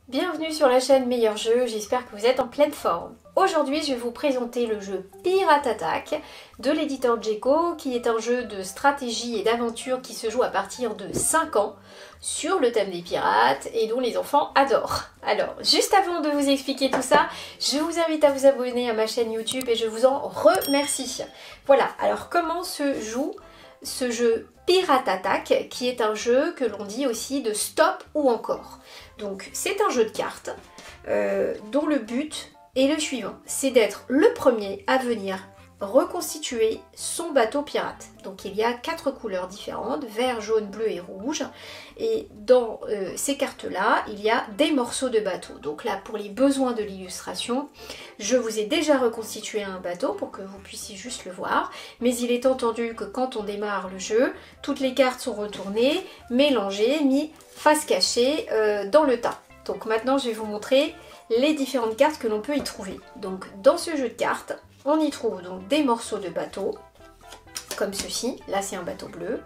Bienvenue sur la chaîne Meilleur Jeu, j'espère que vous êtes en pleine forme. Aujourd'hui je vais vous présenter le jeu Pirate Attack de l'éditeur Djeco, qui est un jeu de stratégie et d'aventure qui se joue à partir de 5 ans sur le thème des pirates et dont les enfants adorent. Alors juste avant de vous expliquer tout ça, je vous invite à vous abonner à ma chaîne YouTube et je vous en remercie. Voilà, alors comment se joue ce jeu Pirate Attack, qui est un jeu que l'on dit aussi de stop ou encore. Donc c'est un jeu de cartes dont le but est le suivant, c'est d'être le premier à venir reconstituer son bateau pirate. Donc il y a 4 couleurs différentes, vert, jaune, bleu et rouge. Et dans ces cartes-là, il y a des morceaux de bateau. Donc là, pour les besoins de l'illustration, je vous ai déjà reconstitué un bateau pour que vous puissiez juste le voir. Mais il est entendu que quand on démarre le jeu, toutes les cartes sont retournées, mélangées, mis face cachée dans le tas. Donc maintenant, je vais vous montrer les différentes cartes que l'on peut y trouver. Donc dans ce jeu de cartes, on y trouve donc des morceaux de bateau, comme ceci, là c'est un bateau bleu,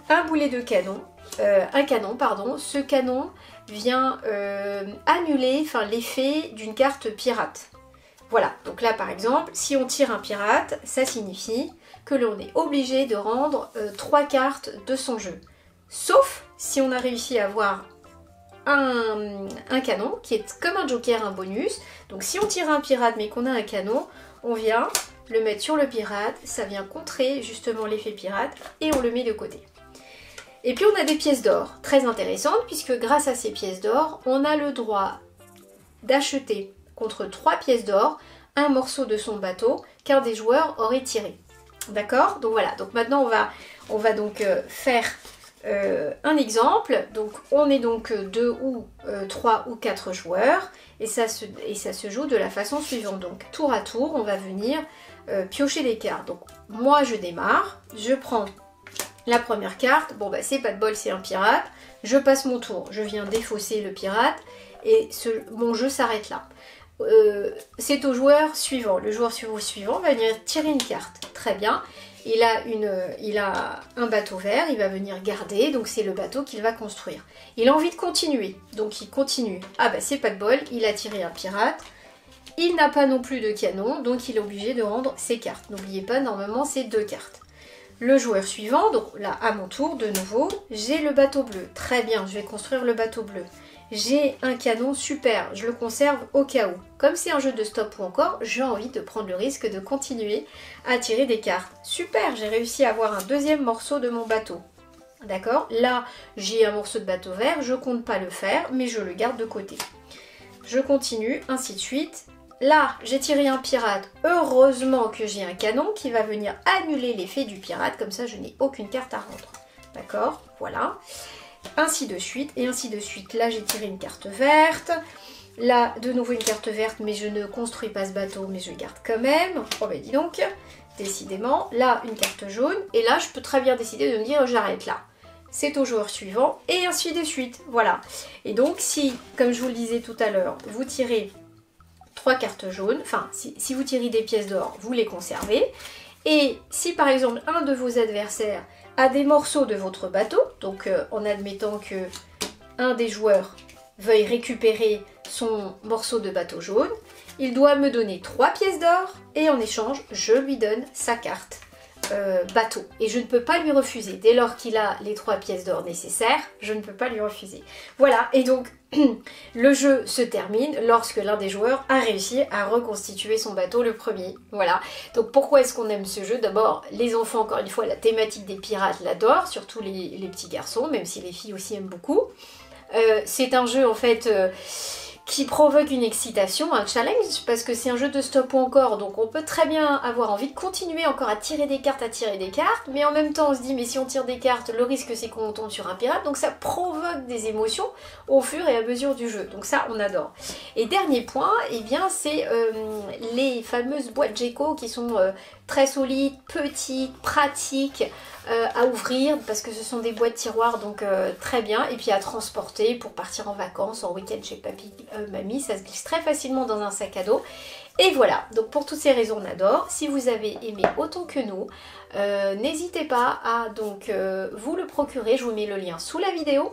un boulet de canon, ce canon vient annuler l'effet d'une carte pirate. Voilà, donc là par exemple, si on tire un pirate, ça signifie que l'on est obligé de rendre 3 cartes de son jeu. Sauf si on a réussi à avoir un canon, qui est comme un joker, un bonus. Donc si on tire un pirate mais qu'on a un canon, on vient le mettre sur le pirate, ça vient contrer justement l'effet pirate et on le met de côté. Et puis on a des pièces d'or, très intéressantes, puisque grâce à ces pièces d'or, on a le droit d'acheter contre 3 pièces d'or un morceau de son bateau qu'un des joueurs aurait tiré. D'accord? Donc voilà, donc maintenant on va donc faire un exemple. Donc on est donc 2 ou 3 ou 4 joueurs et ça se joue de la façon suivante. Donc tour à tour on va venir piocher des cartes. Donc moi je démarre, je prends la première carte, bon bah c'est pas de bol, c'est un pirate, je passe mon tour, je viens défausser le pirate et mon jeu s'arrête là. C'est au joueur suivant, le joueur suivant va venir tirer une carte, très bien. Il a un bateau vert, il va venir garder, donc c'est le bateau qu'il va construire. Il a envie de continuer, donc il continue. Ah bah c'est pas de bol, il a tiré un pirate. Il n'a pas non plus de canon, donc il est obligé de rendre ses cartes. N'oubliez pas, normalement c'est 2 cartes. Le joueur suivant, donc là à mon tour, de nouveau, j'ai le bateau bleu. Très bien, je vais construire le bateau bleu. J'ai un canon, super, je le conserve au cas où. Comme c'est un jeu de stop ou encore, j'ai envie de prendre le risque de continuer à tirer des cartes. Super, j'ai réussi à avoir un deuxième morceau de mon bateau. D'accord? Là, j'ai un morceau de bateau vert, je compte pas le faire, mais je le garde de côté. Je continue, ainsi de suite. Là, j'ai tiré un pirate. Heureusement que j'ai un canon qui va venir annuler l'effet du pirate, comme ça je n'ai aucune carte à rendre. D'accord? Voilà. Ainsi de suite, et ainsi de suite. Là, j'ai tiré une carte verte. Là, de nouveau une carte verte, mais je ne construis pas ce bateau, mais je le garde quand même. Oh ben dis donc, décidément. Là, une carte jaune. Et là, je peux très bien décider de me dire, j'arrête là. C'est au joueur suivant, et ainsi de suite. Voilà. Et donc, si, comme je vous le disais tout à l'heure, vous tirez 3 cartes jaunes, enfin, si vous tirez des pièces d'or, vous les conservez. Et si, par exemple, un de vos adversaires a des morceaux de votre bateau, donc en admettant que un des joueurs veuille récupérer son morceau de bateau jaune, il doit me donner 3 pièces d'or et en échange, je lui donne sa carte bateau. Et je ne peux pas lui refuser. Dès lors qu'il a les 3 pièces d'or nécessaires, je ne peux pas lui refuser. Voilà, et donc le jeu se termine lorsque l'un des joueurs a réussi à reconstituer son bateau le premier. Voilà, donc pourquoi est-ce qu'on aime ce jeu? D'abord, les enfants, encore une fois, la thématique des pirates l'adorent, surtout les petits garçons, même si les filles aussi aiment beaucoup. C'est un jeu en fait qui provoque une excitation, un challenge, parce que c'est un jeu de stop ou encore, donc on peut très bien avoir envie de continuer encore à tirer des cartes, mais en même temps on se dit mais si on tire des cartes, le risque c'est qu'on tombe sur un pirate, donc ça provoque des émotions au fur et à mesure du jeu, donc ça on adore. Et dernier point, eh bien c'est les fameuses boîtes Djeco qui sont très solides, petites, pratiques, à ouvrir parce que ce sont des boîtes tiroirs, donc très bien, et puis à transporter pour partir en vacances, en week-end chez papy, mamie, ça se glisse très facilement dans un sac à dos. Et voilà, donc pour toutes ces raisons on adore. Si vous avez aimé autant que nous, n'hésitez pas à donc vous le procurer, je vous mets le lien sous la vidéo.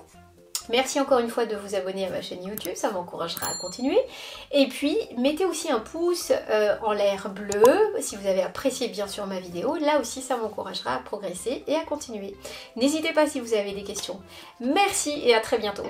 Merci encore une fois de vous abonner à ma chaîne YouTube, ça m'encouragera à continuer. Et puis, mettez aussi un pouce en l'air bleu si vous avez apprécié bien sûr ma vidéo. Là aussi, ça m'encouragera à progresser et à continuer. N'hésitez pas si vous avez des questions. Merci et à très bientôt.